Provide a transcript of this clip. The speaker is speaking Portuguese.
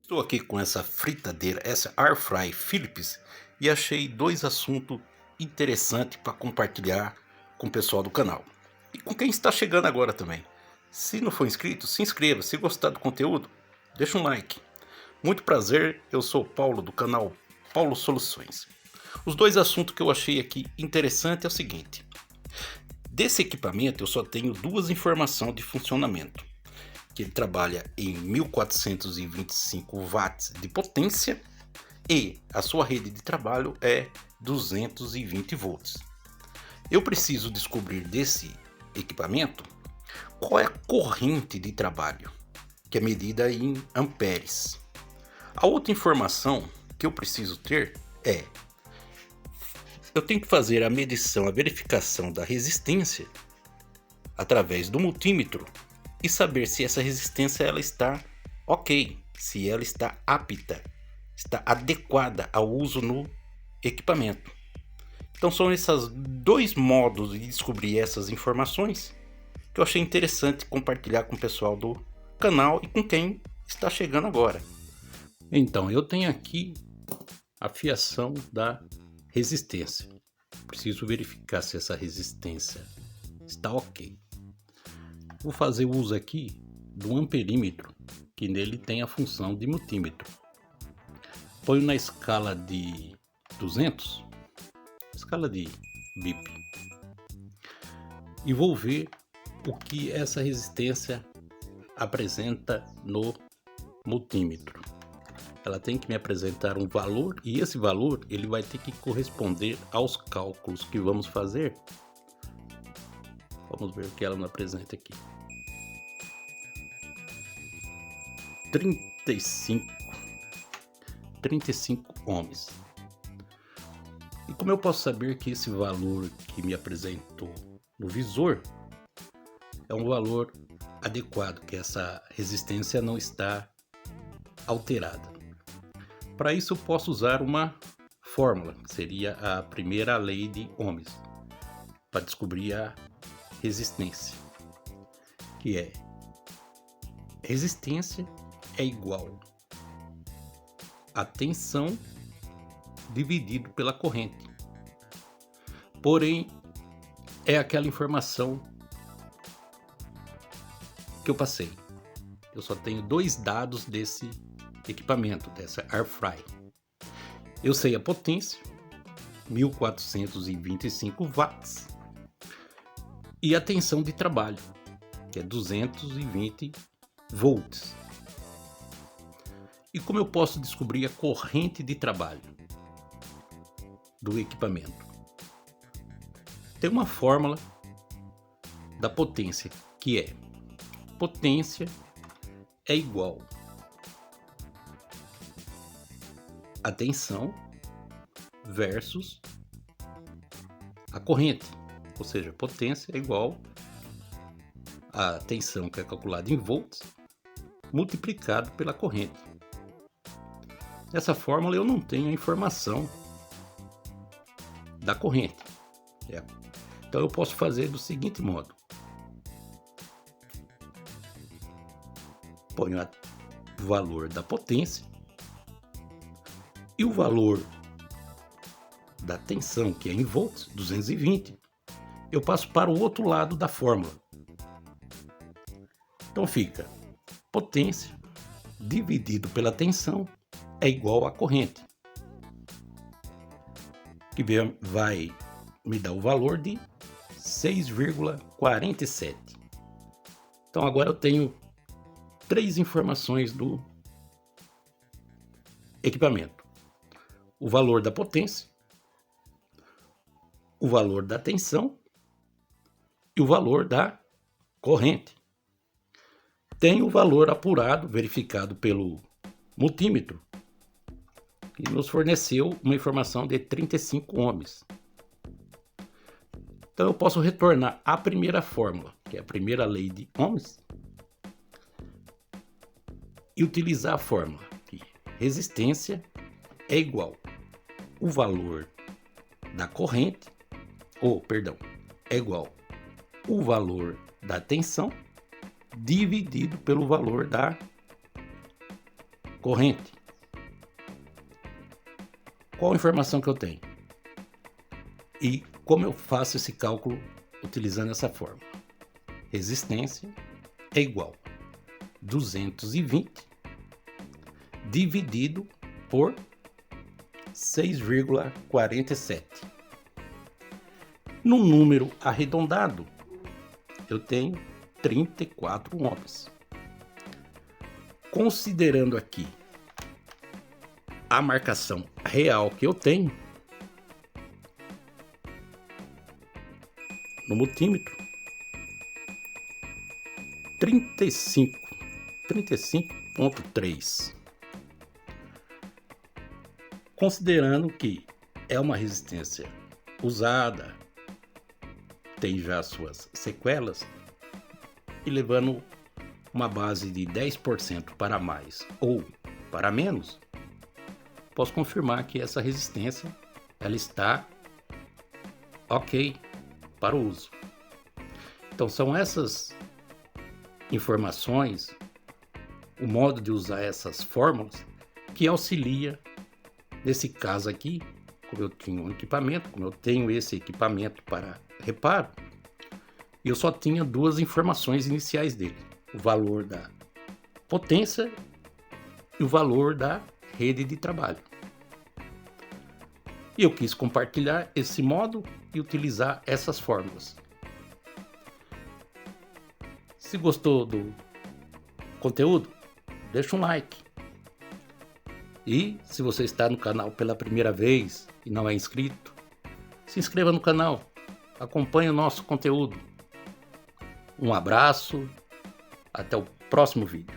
Estou aqui com essa fritadeira, essa Air Fry Philips, e achei dois assuntos interessantes para compartilhar com o pessoal do canal. E com quem está chegando agora também. Se não for inscrito, se inscreva. Se gostar do conteúdo, deixa um like. Muito prazer, eu sou o Paulo do canal Paulo Soluções. Os dois assuntos que eu achei aqui interessante é o seguinte. Desse equipamento eu só tenho duas informações de funcionamento. Que ele trabalha em 1425 watts de potência e a sua rede de trabalho é 220 volts. Eu preciso descobrir desse equipamento qual é a corrente de trabalho, que é medida em amperes. A outra informação que eu preciso ter é: eu tenho que fazer a medição, a verificação da resistência através do multímetro e saber se essa resistência ela está ok, se ela está apta, está adequada ao uso no equipamento. Então são esses dois modos de descobrir essas informações que eu achei interessante compartilhar com o pessoal do canal e com quem está chegando agora. Então eu tenho aqui a fiação da resistência. Preciso verificar se essa resistência está ok. Vou fazer uso aqui do amperímetro, que nele tem a função de multímetro. Ponho na escala de 200, escala de BIP, e vou ver o que essa resistência apresenta no multímetro. Ela tem que me apresentar um valor e esse valor ele vai ter que corresponder aos cálculos que vamos fazer. Vamos ver o que ela me apresenta aqui. 35 ohms. E como eu posso saber que esse valor que me apresentou no visor é um valor adequado, que essa resistência não está alterada? Para isso eu posso usar uma fórmula, que seria a primeira lei de Ohms, para descobrir a resistência, que é resistência é igual a tensão dividido pela corrente. Porém, é aquela informação que eu passei. Eu só tenho dois dados desse equipamento, dessa Air Fry. Eu sei a potência, 1425 watts, e a tensão de trabalho, que é 220 volts. E como eu posso descobrir a corrente de trabalho do equipamento? Tem uma fórmula da potência, que é potência é igual a tensão versus a corrente, ou seja, potência é igual a tensão, que é calculada em volts, multiplicado pela corrente. Nessa fórmula eu não tenho a informação da corrente. Então eu posso fazer do seguinte modo: ponho o valor da potência e o valor da tensão, que é em volts, 220, eu passo para o outro lado da fórmula. Então fica potência dividido pela tensão é igual a corrente, que vai me dar o valor de 6,47. Então agora eu tenho três informações do equipamento: o valor da potência, o valor da tensão e o valor da corrente. Tem o valor apurado, verificado pelo multímetro, que nos forneceu uma informação de 35 ohms. Então eu posso retornar à primeira fórmula, que é a primeira lei de Ohms, e utilizar a fórmula que resistência é igual o valor da corrente, é igual o valor da tensão dividido pelo valor da corrente. Qual a informação que eu tenho? E como eu faço esse cálculo utilizando essa fórmula? Resistência é igual a 220 dividido por 6,47. No número arredondado, eu tenho 34 ohms. Considerando aqui a marcação real que eu tenho no multímetro, 35,3. Considerando que é uma resistência usada, tem já suas sequelas, e levando uma base de 10% para mais ou para menos, posso confirmar que essa resistência ela está ok para o uso. Então são essas informações, o modo de usar essas fórmulas que auxilia nesse caso aqui. Como eu tinha um equipamento, como eu tenho esse equipamento para reparo, eu só tinha duas informações iniciais dele: o valor da potência e o valor da rede de trabalho. E eu quis compartilhar esse modo e utilizar essas fórmulas. Se gostou do conteúdo, deixa um like. E se você está no canal pela primeira vez e não é inscrito, se inscreva no canal, acompanhe o nosso conteúdo. Um abraço, até o próximo vídeo.